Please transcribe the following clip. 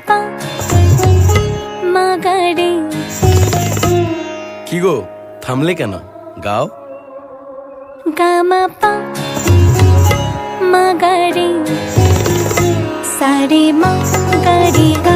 পা মা গা রে। কি গো থামলে কেন? গাও। গা মা পা মা গা রে, সা রে মা গা রে গা।